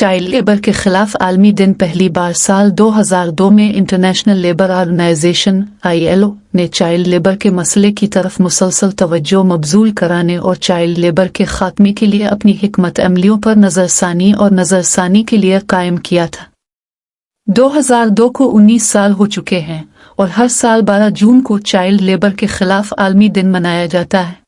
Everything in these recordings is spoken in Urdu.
چائلڈ لیبر کے خلاف عالمی دن پہلی بار سال 2002 میں انٹرنیشنل لیبر آرگنائزیشن (ILO) نے چائلڈ لیبر کے مسئلے کی طرف مسلسل توجہ مبذول کرانے اور چائلڈ لیبر کے خاتمے کے لیے اپنی حکمت عملیوں پر نظر ثانی اور نظر ثانی کے لیے قائم کیا تھا۔ 2002 کو 19 سال ہو چکے ہیں اور ہر سال 12 جون کو چائلڈ لیبر کے خلاف عالمی دن منایا جاتا ہے۔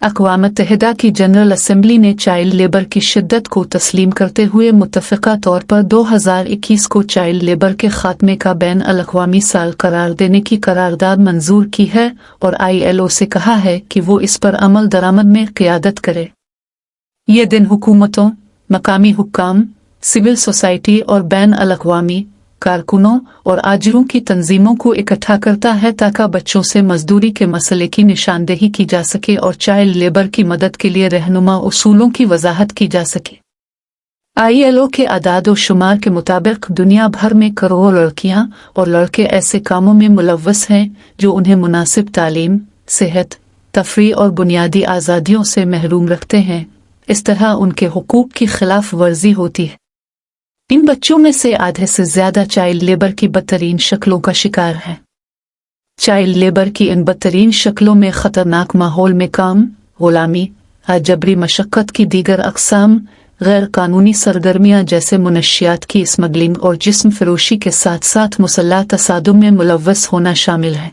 اقوام متحدہ کی جنرل اسمبلی نے چائلڈ لیبر کی شدت کو تسلیم کرتے ہوئے متفقہ طور پر 2021 کو چائلڈ لیبر کے خاتمے کا بین الاقوامی سال قرار دینے کی قرارداد منظور کی ہے اور ILO سے کہا ہے کہ وہ اس پر عمل درآمد میں قیادت کرے۔ یہ دن حکومتوں، مقامی حکام، سول سوسائٹی اور بین الاقوامی کارکنوں اور آجروں کی تنظیموں کو اکٹھا کرتا ہے تاکہ بچوں سے مزدوری کے مسئلے کی نشاندہی کی جا سکے اور چائلڈ لیبر کی مدد کے لیے رہنما اصولوں کی وضاحت کی جا سکے۔ ILO کے اعداد و شمار کے مطابق دنیا بھر میں کروڑوں لڑکیاں اور لڑکے ایسے کاموں میں ملوث ہیں جو انہیں مناسب تعلیم، صحت، تفریح اور بنیادی آزادیوں سے محروم رکھتے ہیں۔ اس طرح ان کے حقوق کی خلاف ورزی ہوتی ہے۔ ان بچوں میں سے آدھے سے زیادہ چائلڈ لیبر کی بدترین شکلوں کا شکار ہیں۔ چائلڈ لیبر کی ان بدترین شکلوں میں خطرناک ماحول میں کام، غلامی، جبری مشقت کی دیگر اقسام، غیر قانونی سرگرمیاں جیسے منشیات کی اسمگلنگ اور جسم فروشی کے ساتھ ساتھ مسلح تصادم میں ملوث ہونا شامل ہے۔